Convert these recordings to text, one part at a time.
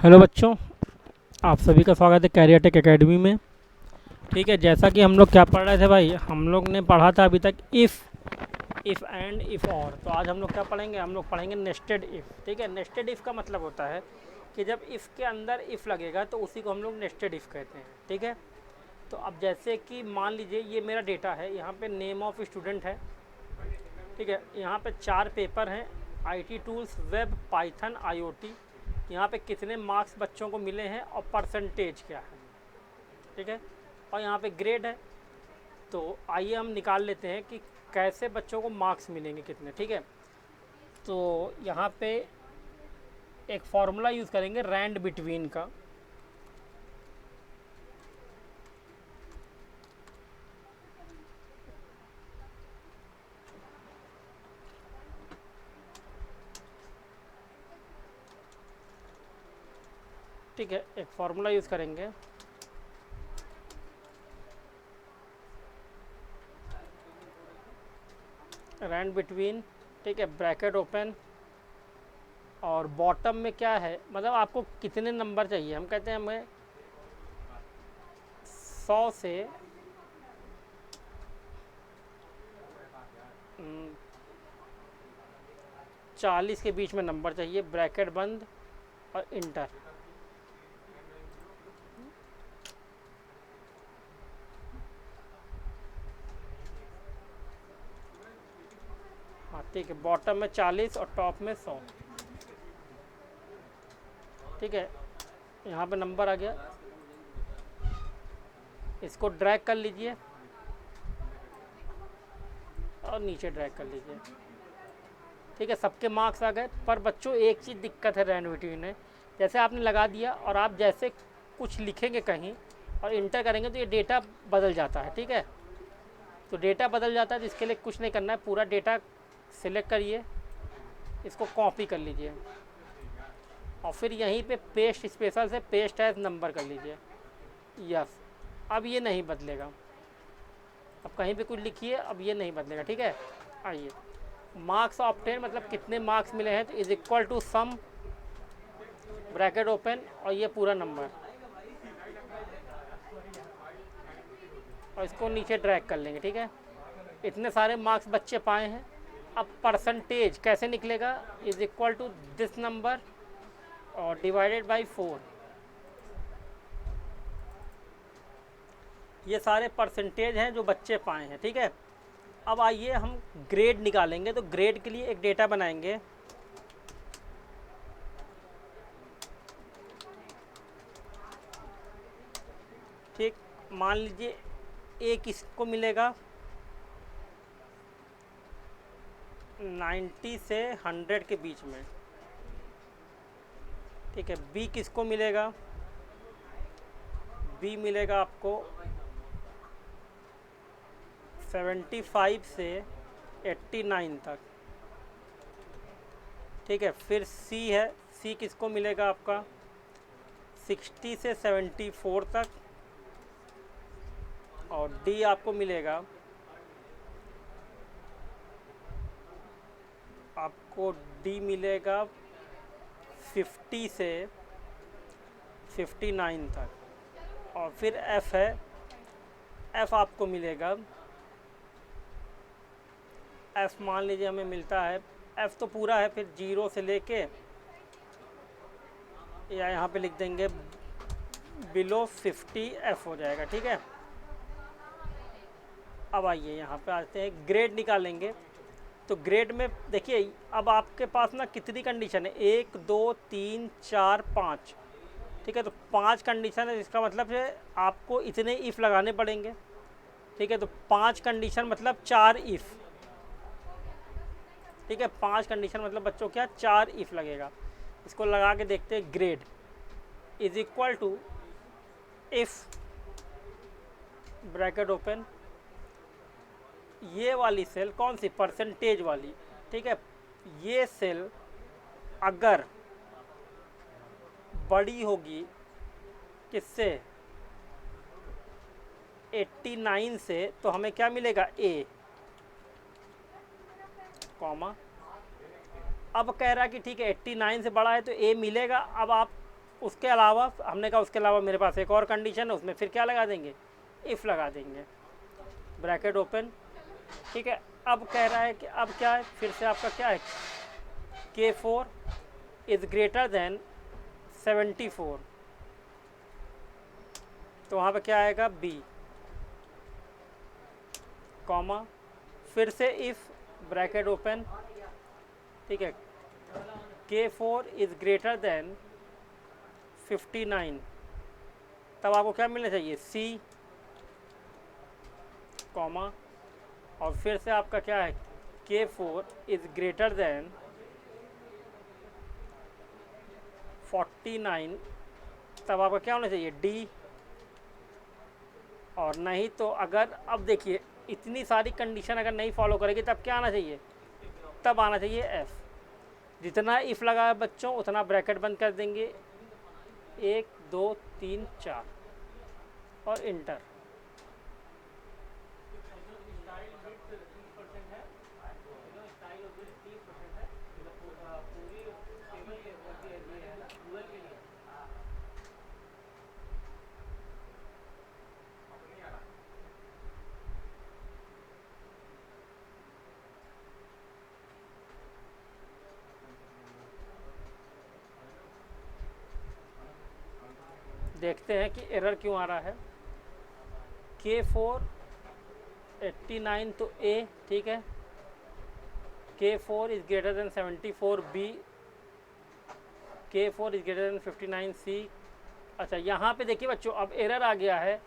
Hello बच्चों, आप सभी का स्वागत है कैरियर टेक एकेडमी में। ठीक है, जैसा कि हम लोग क्या पढ़ रहे थे भाई, हम लोग ने पढ़ा था अभी तक इफ़ एंड इफ़ और। तो आज हम लोग क्या पढ़ेंगे, हम लोग पढ़ेंगे नेस्टेड इफ़। ठीक है, नेस्टेड इफ़ का मतलब होता है कि जब इफ़ के अंदर इफ़ लगेगा तो उसी को हम लोग नेस्टेड इफ़ कहते हैं। ठीक है, तो अब जैसे कि मान लीजिए ये मेरा डेटा है, यहाँ पे नेम ऑफ स्टूडेंट है। ठीक है, यहाँ पे 4 पेपर हैं, IT tools, web, Python, IoT। यहाँ पे कितने मार्क्स बच्चों को मिले हैं और परसेंटेज क्या है। ठीक है, और यहाँ पे ग्रेड है। तो आइए हम निकाल लेते हैं कि कैसे बच्चों को मार्क्स मिलेंगे कितने। ठीक है, तो यहाँ पे एक फार्मूला यूज़ करेंगे रैंड बिटवीन का। ठीक है, एक फार्मूला यूज़ करेंगे रैंड बिटवीन। ठीक है, ब्रैकेट ओपन, और बॉटम में क्या है, मतलब आपको कितने नंबर चाहिए। हम कहते हैं हमें 100 से 40 के बीच में नंबर चाहिए, ब्रैकेट बंद और इंटर। हाँ ठीक है, बॉटम में 40 और टॉप में 100। ठीक है, यहाँ पे नंबर आ गया, इसको ड्रैग कर लीजिए और नीचे ड्रैग कर लीजिए। ठीक है, सबके मार्क्स आ गए। पर बच्चों एक चीज़ दिक्कत है रैंड बिटवीन में, जैसे आपने लगा दिया और आप जैसे कुछ लिखेंगे कहीं और इंटर करेंगे तो ये डेटा बदल जाता है। ठीक है, तो डेटा बदल जाता है, तो इसके लिए कुछ नहीं करना है, पूरा डेटा सिलेक्ट करिए, इसको कॉपी कर लीजिए और फिर यहीं पे पेस्ट स्पेशल से पेस्ट एज नंबर कर लीजिए। यस, अब ये नहीं बदलेगा। अब कहीं पे कुछ लिखिए, अब ये नहीं बदलेगा। ठीक है, आइए, मार्क्स ऑब्टेन मतलब कितने मार्क्स मिले हैं, तो is equal to sum, bracket open और ये पूरा नंबर, और इसको नीचे ड्रैग कर लेंगे। ठीक है, इतने सारे मार्क्स बच्चे पाए हैं। अब परसेंटेज कैसे निकलेगा, is equal to this number और डिवाइडेड बाई 4। ये सारे परसेंटेज हैं जो बच्चे पाए हैं। ठीक है, अब आइए हम ग्रेड निकालेंगे। तो ग्रेड के लिए एक डेटा बनाएंगे। ठीक, मान लीजिए ए किसको मिलेगा, 90 से 100 के बीच में। ठीक है, बी किसको मिलेगा, बी मिलेगा आपको 75 से 89 तक। ठीक है, फिर सी है, सी किसको मिलेगा आपका 60 से 74 तक, और डी आपको मिलेगा, आपको डी मिलेगा 50 से 59 तक। और फिर एफ है, एफ आपको मिलेगा, एफ मान लीजिए हमें मिलता है, एफ तो पूरा है, फिर 0 से लेके, या यहाँ पे लिख देंगे बिलो 50 एफ हो जाएगा। ठीक है, अब आइए यहाँ पे आते हैं, ग्रेड निकालेंगे। तो ग्रेड में देखिए, अब आपके पास ना कितनी कंडीशन है, 1 2 3 4 5। ठीक है, तो 5 कंडीशन है, इसका मतलब है आपको इतने इफ़ लगाने पड़ेंगे। ठीक है, तो 5 कंडीशन मतलब 4 इफ़। ठीक है, 5 कंडीशन मतलब बच्चों क्या, 4 इफ़ लगेगा। इसको लगा के देखते हैं, grade is equal to if, bracket open, ये वाली सेल कौन सी, परसेंटेज वाली। ठीक है, ये सेल अगर बड़ी होगी किससे, 89 से, तो हमें क्या मिलेगा, ए, कॉमा। अब कह रहा है कि ठीक है 89 से बड़ा है तो ए मिलेगा। अब आप उसके अलावा हमने कहा उसके अलावा मेरे पास एक और कंडीशन है, उसमें फिर क्या लगा देंगे, इफ़ लगा देंगे, ब्रैकेट ओपन। ठीक है, अब कह रहा है कि अब क्या है, फिर से आपका क्या है, K4 इज़ ग्रेटर देन 74, तो वहाँ पे क्या आएगा, B, कॉमा, फिर से इफ़, ब्रैकेट ओपन। ठीक है, K4 इज़ ग्रेटर देन 59, तब आपको क्या मिलना चाहिए, C, कॉमा, और फिर से आपका क्या है, K4 इज़ ग्रेटर देन 49, तब आपका क्या होना चाहिए, D, और नहीं तो अगर अब देखिए इतनी सारी कंडीशन अगर नहीं फॉलो करेगी तब क्या आना चाहिए, तब आना चाहिए F। जितना इफ़ लगा है बच्चों उतना ब्रैकेट बंद कर देंगे, 1 2 3 4 और इंटर। देखते हैं कि एरर क्यों आ रहा है। K4 89 तो A, ठीक है, K4 is greater then 74 B, K4 is greater then 59 C। अच्छा, यहाँ पे देखिए बच्चों अब एरर आ गया है,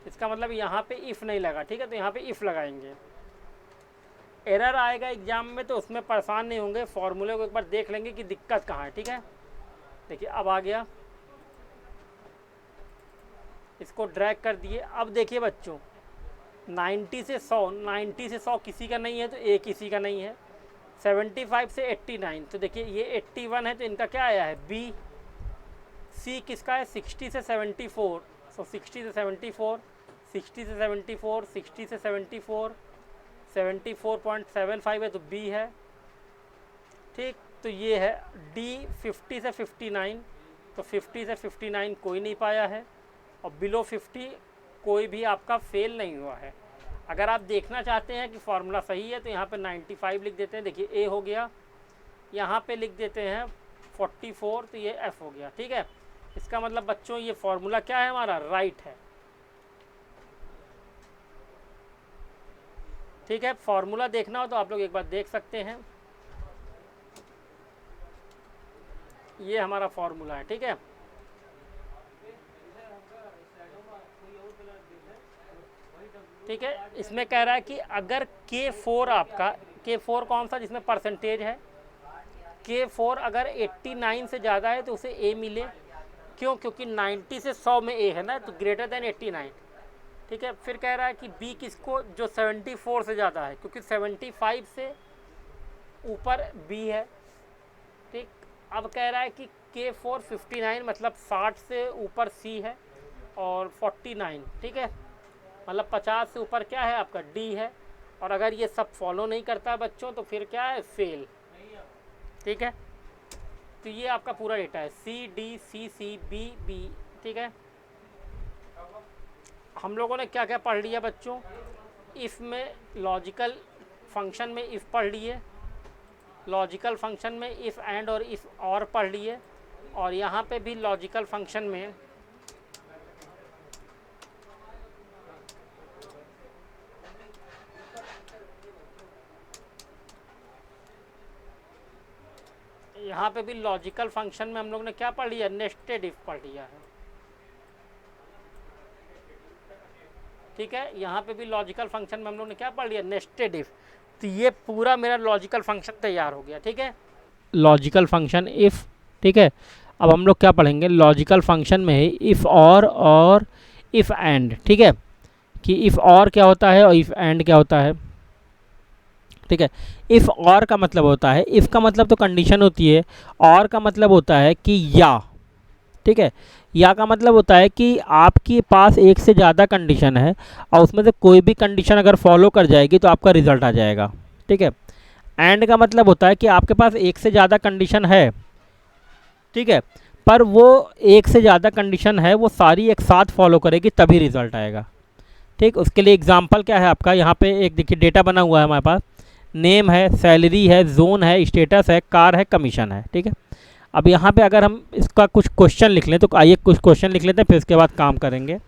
इसका मतलब यहाँ पे इफ़ नहीं लगा। ठीक है, तो यहाँ पे इफ़ लगाएंगे। एरर आएगा एग्जाम में तो उसमें परेशान नहीं होंगे, फॉर्मूले को एक बार देख लेंगे कि दिक्कत कहाँ है। ठीक है, देखिए अब आ गया, इसको ड्रैग कर दिए। अब देखिए बच्चों 90 से 100, 90 से 100 किसी का नहीं है तो A किसी का नहीं है, 75 से 89, तो देखिए ये 81 है तो इनका क्या आया है, B। C किसका है, 60 से 74, सो 60 से 74, 60 से 74, 60 से 74, 74.75 है तो B है। ठीक, तो ये है D। 50 से 59, तो 50 से 59 कोई नहीं पाया है, और बिलो 50 कोई भी आपका फेल नहीं हुआ है। अगर आप देखना चाहते हैं कि फार्मूला सही है तो यहाँ पे 95 लिख देते हैं, देखिए A हो गया, यहाँ पे लिख देते हैं 44, तो ये F हो गया। ठीक है, इसका मतलब बच्चों ये फार्मूला क्या है हमारा, राइट है। ठीक है, फार्मूला देखना हो तो आप लोग एक बार देख सकते हैं, ये हमारा फार्मूला है। ठीक है, ठीक है, इसमें कह रहा है कि अगर K4 आपका, K4 कौन सा जिसमें परसेंटेज है, K4 अगर 89 से ज़्यादा है तो उसे A मिले, क्यों, क्योंकि 90 से 100 में A है ना, तो ग्रेटर देन 89। ठीक है, फिर कह रहा है कि B किसको, जो 74 से ज़्यादा है, क्योंकि 75 से ऊपर B है। ठीक, अब कह रहा है कि K4 59 मतलब 60 से ऊपर C है, और 49, ठीक है, मतलब 50 से ऊपर क्या है आपका, D है। और अगर ये सब फॉलो नहीं करता बच्चों तो फिर क्या है, फेल। ठीक है, तो ये आपका पूरा डेटा है, C D C C B B। ठीक है, हम लोगों ने क्या क्या पढ़ लिया बच्चों, इफ़ में लॉजिकल फंक्शन में इफ़ पढ़ लिए, लॉजिकल फंक्शन में इफ़ एंड और इफ़ और पढ़ लिए, और यहाँ पे भी लॉजिकल फंक्शन में यहाँ पे भी लॉजिकल फंक्शन में हम लोग ने क्या पढ़ लिया, नेस्टेड इफ पढ़ लिया है। ठीक है, यहाँ पे भी लॉजिकल फंक्शन में हम लोग ने क्या पढ़ लिया, नेस्टेड इफ। तो ये पूरा मेरा लॉजिकल फंक्शन तैयार हो गया। ठीक है, लॉजिकल फंक्शन इफ़। ठीक है, अब हम लोग क्या पढ़ेंगे, लॉजिकल फंक्शन में है इफ़ और इफ़ एंड। ठीक है, कि इफ़ और क्या होता है और इफ़ एंड क्या होता है। ठीक है, इफ़ और का मतलब होता है, इफ़ का मतलब तो कंडीशन होती है, और का मतलब होता है कि या। ठीक है, या का मतलब होता है कि आपके पास एक से ज़्यादा कंडीशन है और उसमें से कोई भी कंडीशन अगर फॉलो कर जाएगी तो आपका रिजल्ट आ जाएगा। ठीक है, एंड का मतलब होता है कि आपके पास एक से ज़्यादा कंडीशन है। ठीक है, पर वो एक से ज़्यादा कंडीशन है, वो सारी एक साथ फॉलो करेगी तभी रिजल्ट आएगा। ठीक, उसके लिए एग्जांपल क्या है आपका, यहाँ पे एक देखिए डेटा बना हुआ है हमारे पास, नेम है, सैलरी है, जोन है, स्टेटस है, कार है, कमीशन है। ठीक है, अब यहाँ पे अगर हम इसका कुछ क्वेश्चन लिख लें, तो आइए कुछ क्वेश्चन लिख लेते हैं, फिर उसके बाद काम करेंगे।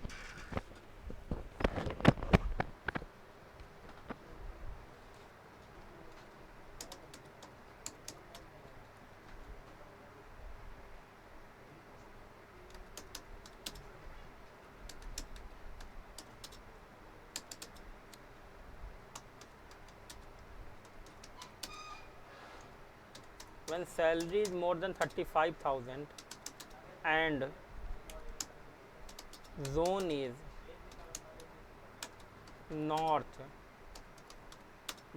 When salary is more than 35,000 and zone is north,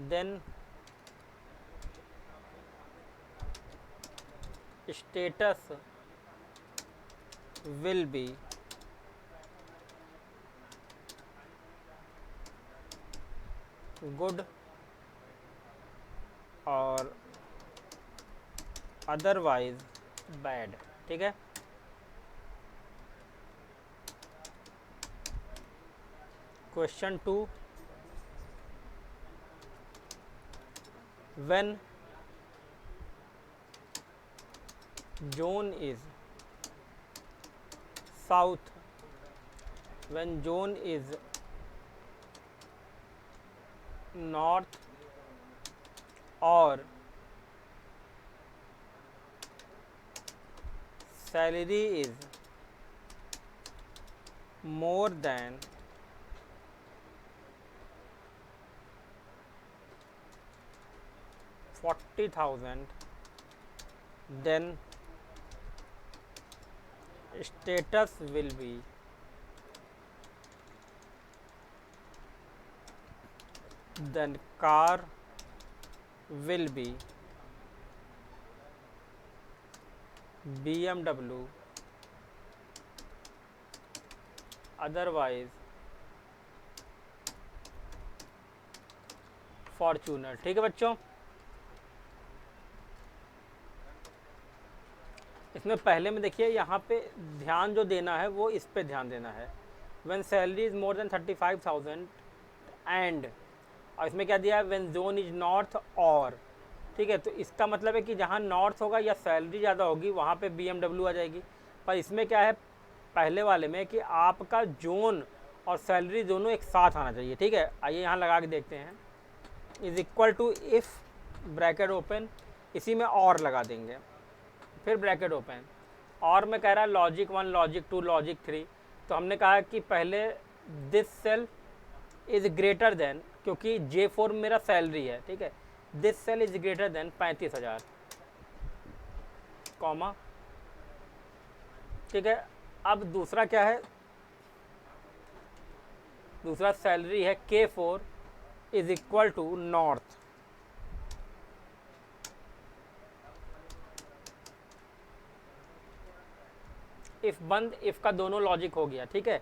then status will be good और अदरवाइज बैड। ठीक है, question 2, when zone is south, when zone is north और salary is more than 40,000, then status will be then car will be BMW, otherwise Fortuner. ठीक है बच्चों, इसमें पहले में देखिए यहाँ पे ध्यान जो देना है वो इस पे ध्यान देना है, when salary is more than 35,000 and, और इसमें क्या दिया है, व्हेन जोन इज नॉर्थ और। ठीक है, तो इसका मतलब है कि जहाँ नॉर्थ होगा या सैलरी ज़्यादा होगी वहाँ पे BMW आ जाएगी। पर इसमें क्या है, पहले वाले में कि आपका जोन और सैलरी दोनों एक साथ आना चाहिए। ठीक है, आइए यहाँ लगा के देखते हैं, is equal to if bracket open, इसी में और लगा देंगे, फिर ब्रैकेट ओपन, और मैं कह रहा है लॉजिक 1, लॉजिक 2, लॉजिक 3। तो हमने कहा कि पहले this cell is greater than, क्योंकि J4 मेरा सैलरी है। ठीक है, this cell is greater than 35,000, comma. ठीक है, अब दूसरा क्या है, दूसरा सैलरी है K4 is equal to north. If बंद, इफ का दोनों लॉजिक हो गया। ठीक है,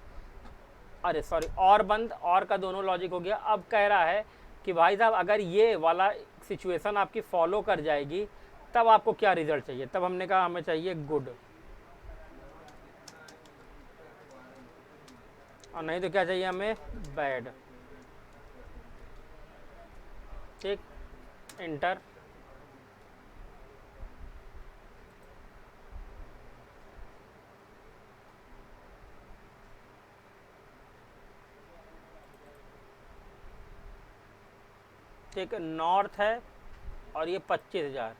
अरे सॉरी, और बंद, और का दोनों लॉजिक हो गया। अब कह रहा है कि भाई साहब अगर ये वाला सिचुएशन आपकी फॉलो कर जाएगी तब आपको क्या रिजल्ट चाहिए, तब हमने कहा हमें चाहिए गुड, और नहीं तो क्या चाहिए हमें, बैड। ठीक, इंटर। ठीक, नॉर्थ है और ये 25,000,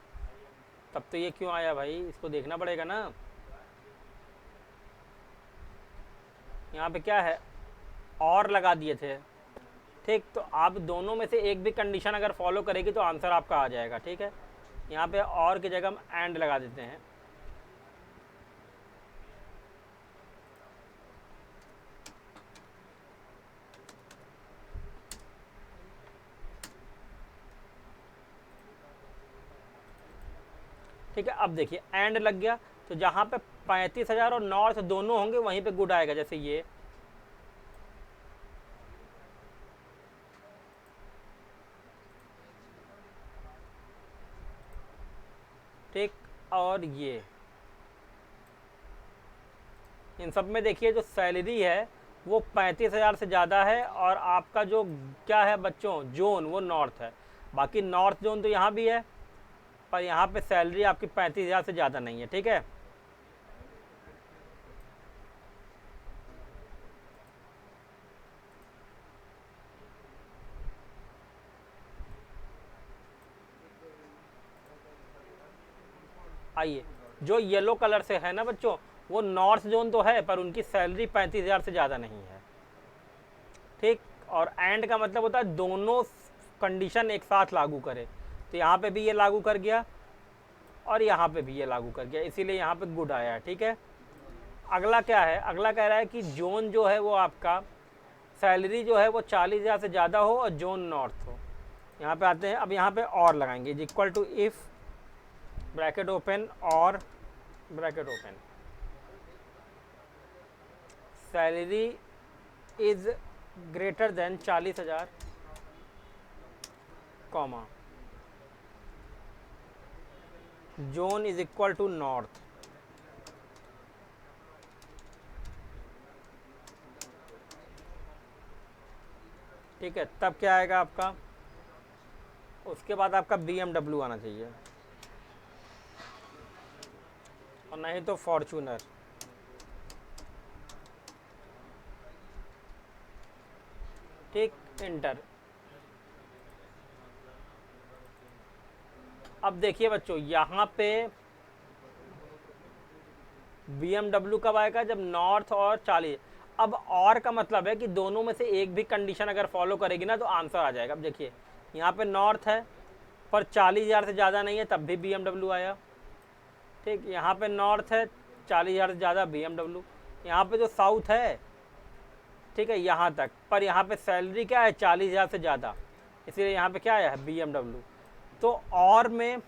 तब तो ये क्यों आया भाई, इसको देखना पड़ेगा ना। यहाँ पे क्या है, और लगा दिए थे। ठीक, तो आप दोनों में से एक भी कंडीशन अगर फॉलो करेगी तो आंसर आपका आ जाएगा। ठीक है, यहाँ पे और की जगह हम एंड लगा देते हैं। ठीक है, अब देखिए एंड लग गया, तो जहाँ पे 35,000 और नॉर्थ दोनों होंगे वहीं पे गुड आएगा, जैसे ये। ठीक, और ये इन सब में देखिए जो सैलरी है वो 35,000 से ज़्यादा है, और आपका जो क्या है बच्चों जोन, वो नॉर्थ है। बाकी नॉर्थ जोन तो यहाँ भी है, पर यहाँ पे सैलरी आपकी 35,000 से ज़्यादा नहीं है। ठीक है, आइए, जो येलो कलर से है ना बच्चों, वो नॉर्थ जोन तो है, पर उनकी सैलरी 35,000 से ज़्यादा नहीं है। ठीक, और एंड का मतलब होता है दोनों कंडीशन एक साथ लागू करे। तो यहाँ पे भी ये लागू कर गया और यहाँ पे भी ये लागू कर गया, इसीलिए यहाँ पे गुड आया है। ठीक है, अगला क्या है, अगला कह रहा है कि जोन जो है वो आपका सैलरी जो है वो 40,000 से ज़्यादा हो और जोन नॉर्थ हो। यहाँ पे आते हैं, अब यहाँ पे और लगाएंगे, is equal to if bracket open और bracket open, salary is greater than 40,000 comma zone is equal to north. ठीक है, तब क्या आएगा आपका, उसके बाद आपका BMW आना चाहिए, और नहीं तो फॉर्चूनर। ठीक, इंटर। अब देखिए बच्चों, यहाँ पे BMW कब आएगा, जब नॉर्थ और 40। अब और का मतलब है कि दोनों में से एक भी कंडीशन अगर फॉलो करेगी ना तो आंसर आ जाएगा। अब देखिए, यहाँ पे नॉर्थ है पर 40,000 से ज़्यादा नहीं है, तब भी BMW आया। ठीक, यहाँ पे नॉर्थ है 40,000 से ज़्यादा, BMW। यहाँ पे जो साउथ है, ठीक है, यहाँ तक, पर यहाँ पे सैलरी क्या है 40,000 से ज़्यादा, इसलिए यहाँ पे क्या आया है BMW। तो और में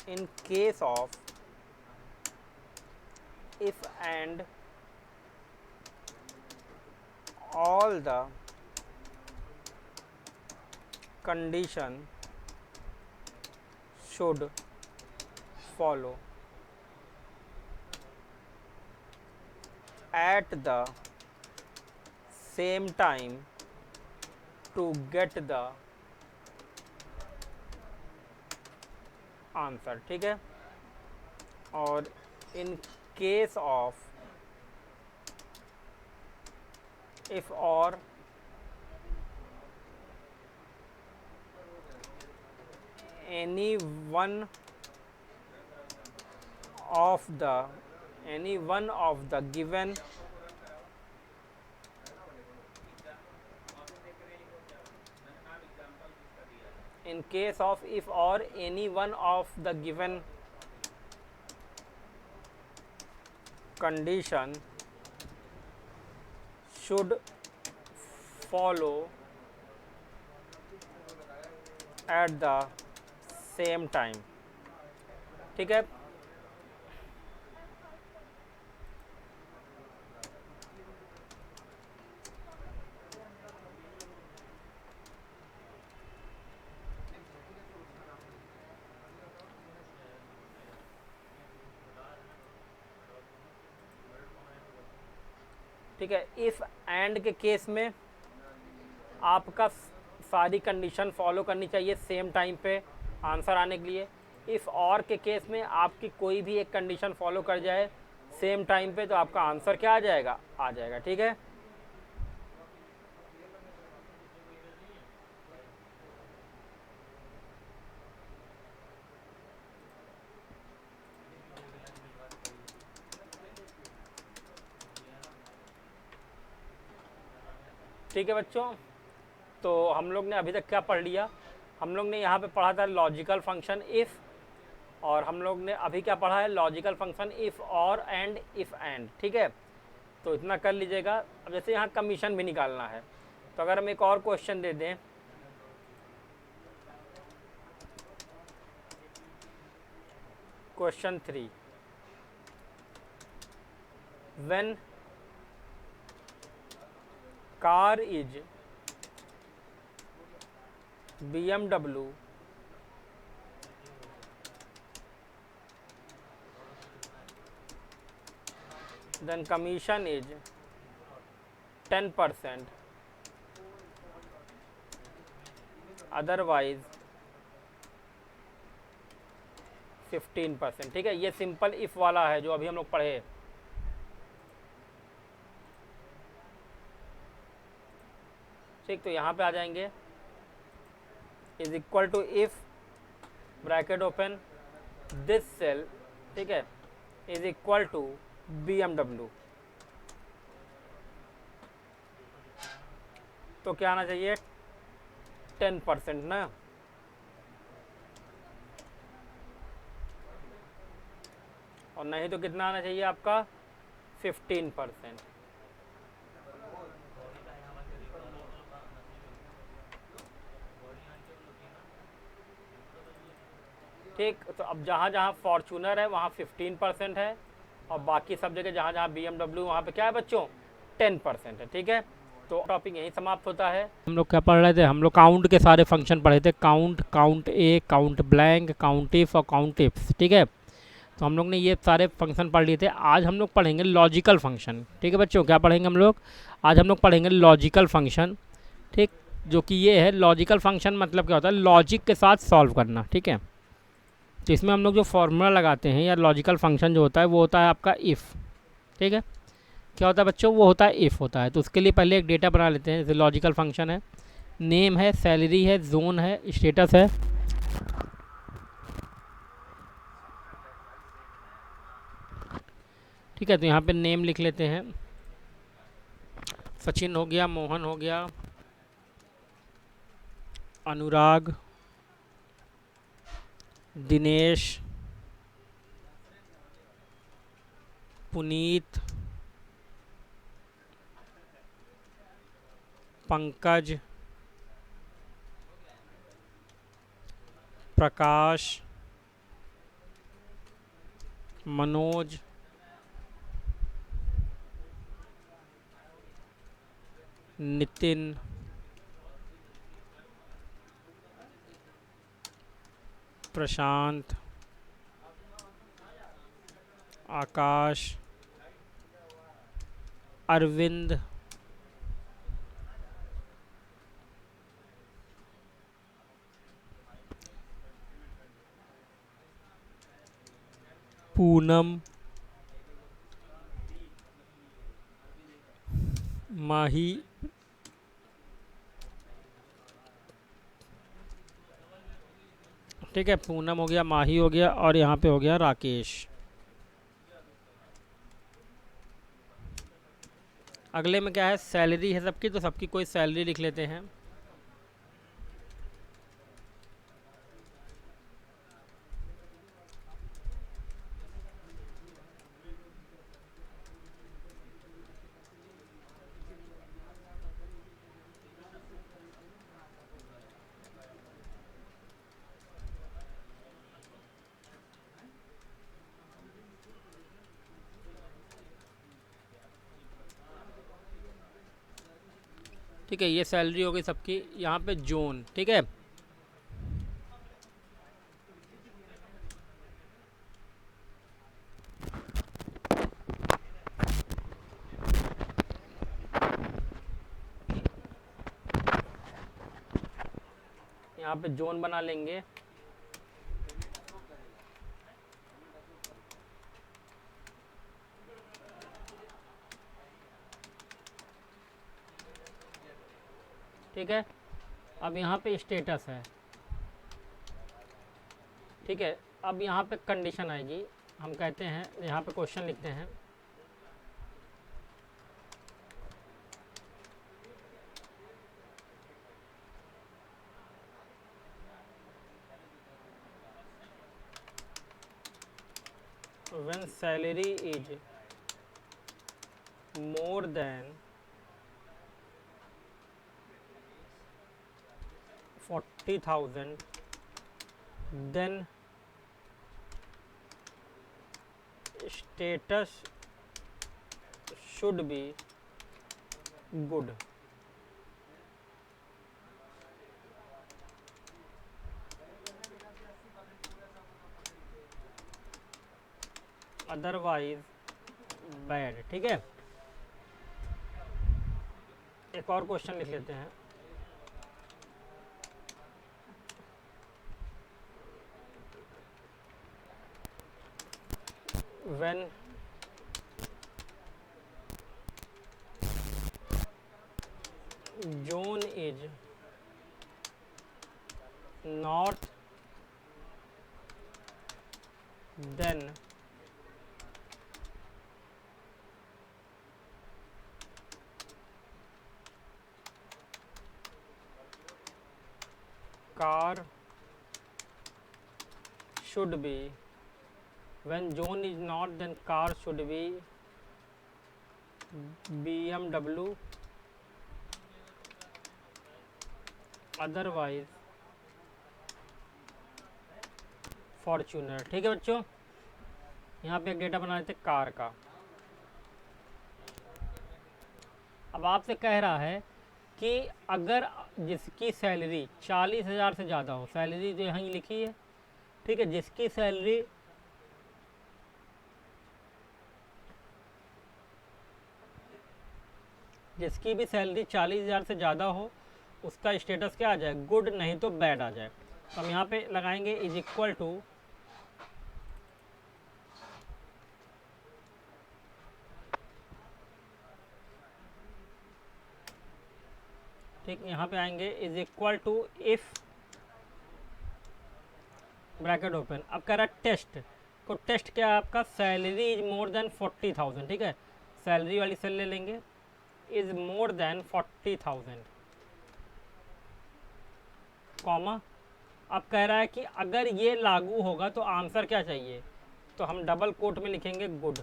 in case of if and all the condition should follow at the same time to get the answer. ठीक है, और इन केस ऑफ इफ और any one of the given in case of if or any one of the given condition should follow at the same time। ठीक है, ठीक है, if and के case में आपका सारी कंडीशन फॉलो करनी चाहिए सेम टाइम पे आंसर आने के लिए। इफ़ और के केस में आपकी कोई भी एक कंडीशन फॉलो कर जाए सेम टाइम पे, तो आपका आंसर क्या आ जाएगा। ठीक है, ठीक है बच्चों, तो हम लोग ने अभी तक क्या पढ़ लिया, हम लोग ने यहाँ पे पढ़ा था लॉजिकल फंक्शन इफ़, और हम लोग ने अभी क्या पढ़ा है लॉजिकल फंक्शन इफ़ और एंड इफ़ एंड। ठीक है, तो इतना कर लीजिएगा। अब जैसे यहाँ कमीशन भी निकालना है, तो अगर हम एक और क्वेश्चन दे दें, question 3, when car is BMW then commission is 10%, otherwise 15%। ठीक है, ये सिंपल इफ वाला है जो अभी हम लोग पढ़े। ठीक, तो यहाँ पे आ जाएंगे, is equal to if bracket open this cell, ठीक है, इज इक्वल टू BMW। तो क्या आना चाहिए, 10% ना। और नहीं तो कितना आना चाहिए आपका, 15%। ठीक, तो अब जहाँ जहाँ फॉर्चूनर है वहाँ 15% है, और बाकी सब जगह जहाँ जहाँ BMW वहाँ पे क्या है बच्चों, 10% है। ठीक है, तो टॉपिक यहीं समाप्त होता है। हम लोग क्या पढ़ रहे थे, हम लोग काउंट के सारे फंक्शन पढ़े थे, count, count A, count blank, count if और काउंट इफ्स। ठीक है, तो हम लोग ने ये सारे फंक्शन पढ़ लिए थे। आज हम लोग पढ़ेंगे लॉजिकल फंक्शन। ठीक है बच्चों, क्या पढ़ेंगे हम लोग, आज हम लोग पढ़ेंगे लॉजिकल फंक्शन। ठीक, जो कि ये है लॉजिकल फंक्शन, मतलब क्या होता है, लॉजिक के साथ सॉल्व करना। ठीक है, तो इसमें हम लोग जो फार्मूला लगाते हैं या लॉजिकल फंक्शन जो होता है वो होता है आपका इफ़। ठीक है, क्या होता है बच्चों, वो होता है इफ़ होता है। तो उसके लिए पहले एक डेटा बना लेते हैं। जैसे लॉजिकल फंक्शन है, नेम है, सैलरी है, जोन है, स्टेटस है। ठीक है, तो यहाँ पे नेम लिख लेते हैं, सचिन हो गया, मोहन हो गया, अनुराग, दिनेश, पुनीत, पंकज, प्रकाश, मनोज, नितिन, प्रशांत, आकाश, अरविंद, पूनम, माही, ठीक है, पूनम हो गया, माही हो गया, और यहाँ पे हो गया राकेश। अगले में क्या है, सैलरी है सबकी, तो सबकी कोई सैलरी लिख लेते हैं। ठीक है, ये सैलरी हो गई सबकी। यहाँ पे जोन, ठीक है, यहाँ पे जोन बना लेंगे। ठीक है, अब यहाँ पे स्टेटस है। ठीक है, अब यहाँ पे कंडीशन आएगी। हम कहते हैं, यहाँ पे क्वेश्चन लिखते हैं, when salary is more than 40,000 then status should be good। otherwise bad. ठीक है, एक और क्वेश्चन लिख लेते हैं। When zone is north then car should be, when zone is not then car should be BMW, otherwise Fortuner. ठीक है बच्चों, यहाँ पे एक डेटा बना लेते कार का। अब आपसे कह रहा है कि अगर जिसकी सैलरी 40,000 से ज़्यादा हो, सैलरी जो यहाँ लिखी है, ठीक है, जिसकी सैलरी जिसकी भी सैलरी 40,000 से ज़्यादा हो उसका स्टेटस क्या आ जाए, गुड, नहीं तो बैड आ जाए। तो हम यहाँ पे लगाएंगे इज इक्वल टू, ठीक, यहाँ पे आएंगे is equal to if, bracket open. अब कह रहा है टेस्ट को, टेस्ट क्या है आपका, सैलरी इज मोर देन 40,000। ठीक है, सैलरी वाली सेल ले लेंगे, इज मोर देन 40,000, कॉमा। अब कह रहा है कि अगर ये लागू होगा तो आंसर क्या चाहिए, तो हम डबल कोट में लिखेंगे गुड।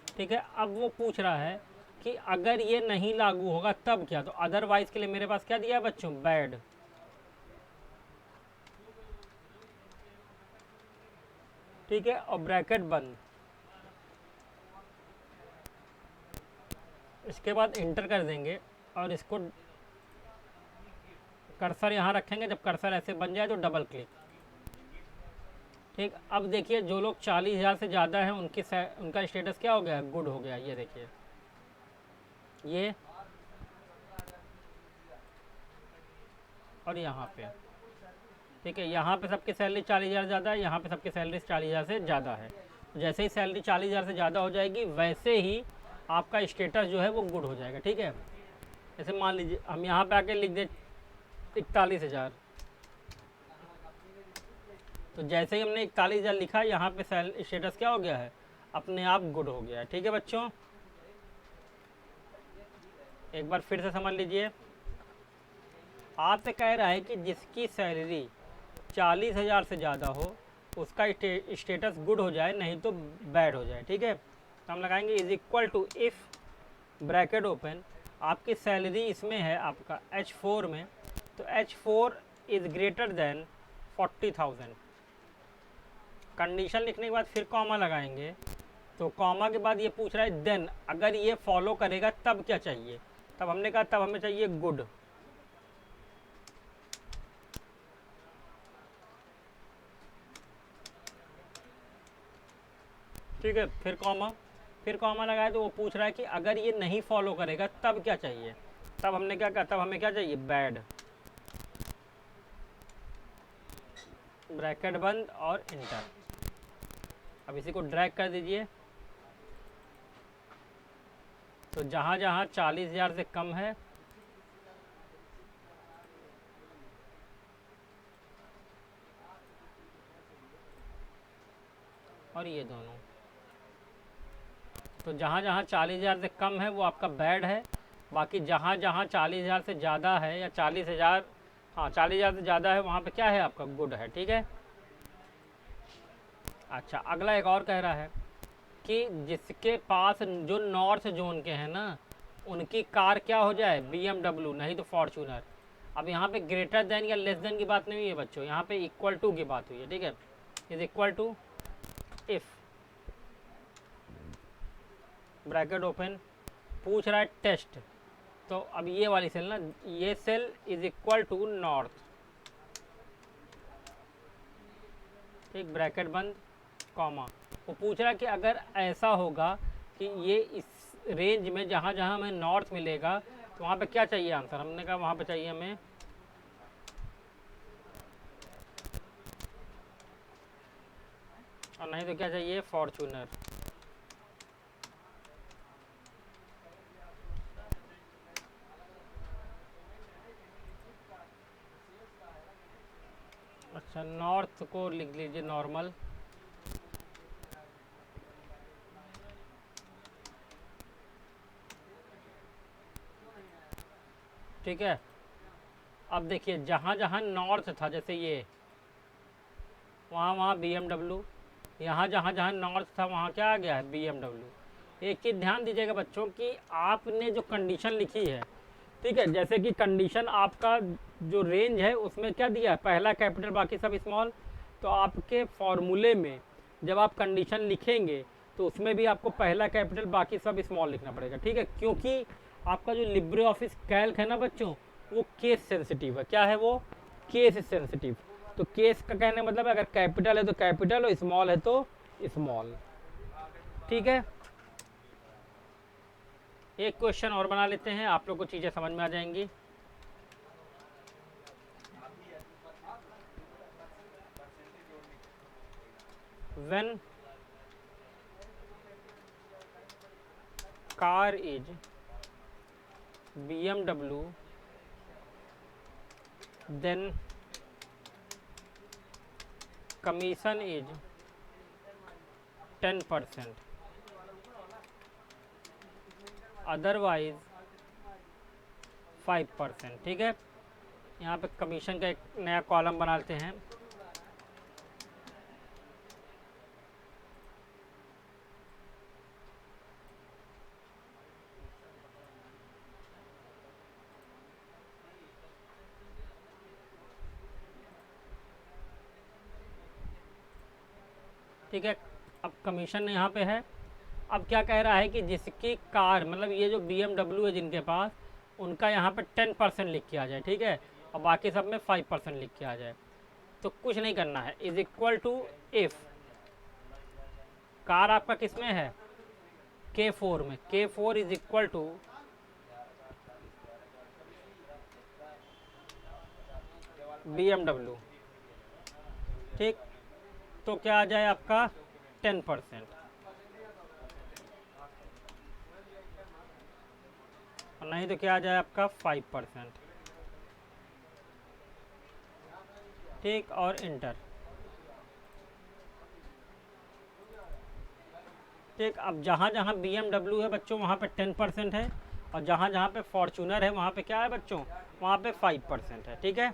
ठीक है, अब वो पूछ रहा है कि अगर ये नहीं लागू होगा तब क्या, तो अदरवाइज के लिए मेरे पास क्या दिया है बच्चों, बैड। ठीक है, और ब्रैकेट बंद। इसके बाद इंटर कर देंगे और इसको कर्सर यहाँ रखेंगे, जब कर्सर ऐसे बन जाए तो डबल क्लिक। ठीक, अब देखिए जो लोग 40,000 से ज़्यादा हैं उनका स्टेटस क्या हो गया, गुड हो गया। ये देखिए, ये और यहाँ पे, ठीक है, यहाँ पे सबकी सैलरी 40,000 ज़्यादा है, यहाँ पे सबकी सैलरी 40,000 से ज़्यादा है। जैसे ही सैलरी 40,000 से ज़्यादा हो जाएगी वैसे ही आपका स्टेटस जो है वो गुड हो जाएगा। ठीक है, जैसे मान लीजिए हम यहाँ पे आके लिख दें 41,000, तो जैसे ही हमने 41,000 लिखा, यहाँ पे स्टेटस क्या हो गया है, अपने आप गुड हो गया है। ठीक है बच्चों, एक बार फिर से समझ लीजिए। आपसे कह रहा है कि जिसकी सैलरी 40,000 से ज़्यादा हो उसका स्टेटस गुड हो जाए, नहीं तो बैड हो जाए। ठीक है, तो हम लगाएंगे is equal to if, bracket open, आपकी सैलरी इसमें है आपका H4 में, तो H4 is greater than 40,000। Condition लिखने के बाद फिर कॉमा लगाएंगे, तो कॉमा के बाद ये पूछ रहा है देन, अगर ये फॉलो करेगा तब क्या चाहिए, तब हमने कहा तब हमें चाहिए गुड। ठीक है, फिर कॉमा लगाए तो वो पूछ रहा है कि अगर ये नहीं फॉलो करेगा तब क्या चाहिए, तब हमने क्या कहा, तब हमें क्या चाहिए, बैड। ब्रैकेट बंद और इंटर। अब इसी को ड्रैग कर दीजिए, तो जहाँ जहाँ 40,000 से कम है और ये दोनों, तो जहाँ जहाँ 40,000 से कम है वो आपका बैड है, बाकी जहाँ जहाँ 40,000 से ज़्यादा है या 40,000, हाँ 40,000 से ज़्यादा है वहाँ पे क्या है आपका गुड है। ठीक है, अच्छा अगला एक और कह रहा है कि जिसके पास जो नॉर्थ जोन के हैं ना उनकी कार क्या हो जाए, BMW, नहीं तो फॉर्च्यूनर। अब यहाँ पे ग्रेटर देन या लेस देन की बात नहीं हुई है बच्चों, यहाँ पे इक्वल टू की बात हुई है। ठीक है, is equal to if, bracket open, पूछ रहा है टेस्ट, तो अब ये वाली सेल ना, ये cell is equal to north, एक ब्रैकेट बंद कॉमा। वो पूछ रहा है कि अगर ऐसा होगा कि ये इस रेंज में जहाँ जहाँ हमें नॉर्थ मिलेगा तो वहाँ पे क्या चाहिए आंसर। हमने कहा वहाँ पे चाहिए हमें और नहीं तो क्या चाहिए, फॉर्चूनर। अच्छा, नॉर्थ को लिख लीजिए नॉर्मल। ठीक है, अब देखिए जहाँ जहाँ नॉर्थ था, जैसे ये वहाँ वहाँ BMW, यहाँ जहाँ जहाँ नॉर्थ था वहाँ क्या आ गया है, BMW। एक चीज़ ध्यान दीजिएगा बच्चों कि आपने जो कंडीशन लिखी है, ठीक है, जैसे कि कंडीशन आपका जो रेंज है उसमें क्या दिया है, पहला कैपिटल बाकी सब स्मॉल। तो आपके फॉर्मूले में जब आप कंडीशन लिखेंगे तो उसमें भी आपको पहला कैपिटल बाकी सब स्मॉल लिखना पड़ेगा, ठीक है, क्योंकि आपका जो लिब्रे ऑफिस कैल्क है ना बच्चों, वो केस सेंसिटिव है। क्या है वो, केस सेंसिटिव। तो केस का कहने का मतलब है अगर कैपिटल है तो कैपिटल और स्मॉल है तो स्मॉल। ठीक है, एक क्वेश्चन और बना लेते हैं, आप लोग को चीज़ें समझ में आ जाएंगी। When car is BMW, then commission is 10%, otherwise 5%। ठीक है, यहाँ पे कमीशन का एक नया कॉलम बनाते हैं। ठीक है, अब कमीशन यहाँ पे है। अब क्या कह रहा है कि जिसकी कार, मतलब ये जो BMW है जिनके पास, उनका यहाँ पे 10% लिख के आ जाए। ठीक है, और बाकी सब में 5% लिख के आ जाए। तो कुछ नहीं करना है, is equal to if car आपका किस में है, K4 में, K4 is equal to BMW। ठीक, तो क्या आ जाए आपका 10%, और नहीं तो क्या आ जाए आपका 5%। ठीक, और इंटर। ठीक, अब जहाँ जहाँ BMW है बच्चों वहाँ पे 10% है, और जहाँ जहाँ पे फॉर्चूनर है वहाँ पे क्या है बच्चों, वहाँ पे 5% है। ठीक है,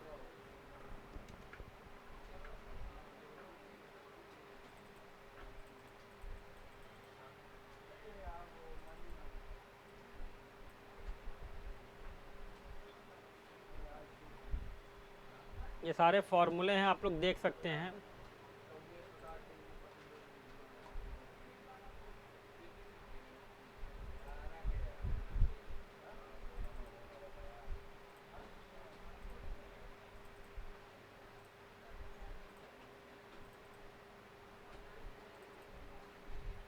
ये सारे फॉर्मूले हैं, आप लोग देख सकते हैं।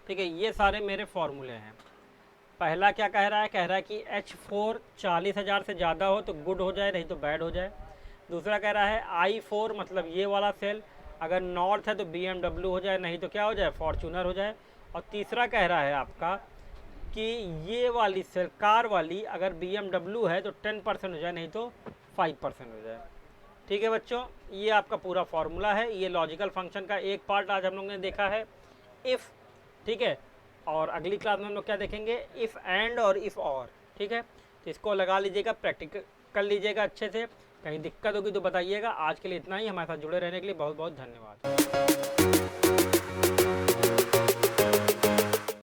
ठीक है, ये सारे मेरे फॉर्मूले हैं। पहला क्या कह रहा है, कह रहा है कि H4 40,000 से ज़्यादा हो तो गुड हो जाए, नहीं तो बैड हो जाए। दूसरा कह रहा है I4 मतलब ये वाला सेल अगर नॉर्थ है तो BMW हो जाए, नहीं तो क्या हो जाए, फॉर्चूनर हो जाए। और तीसरा कह रहा है आपका कि ये वाली सेल कार वाली अगर BMW है तो 10% हो जाए, नहीं तो 5% हो जाए। ठीक है बच्चों, ये आपका पूरा फॉर्मूला है। ये लॉजिकल फंक्शन का एक पार्ट आज हम लोग ने देखा है, इफ़। ठीक है, और अगली क्लास में हम लोग क्या देखेंगे, इफ़ एंड और इफ़ और। ठीक है, तो इसको लगा लीजिएगा, प्रैक्टिकल कर लीजिएगा अच्छे से। कहीं दिक्कत होगी तो बताइएगा। आज के लिए इतना ही, हमारे साथ जुड़े रहने के लिए बहुत बहुत धन्यवाद।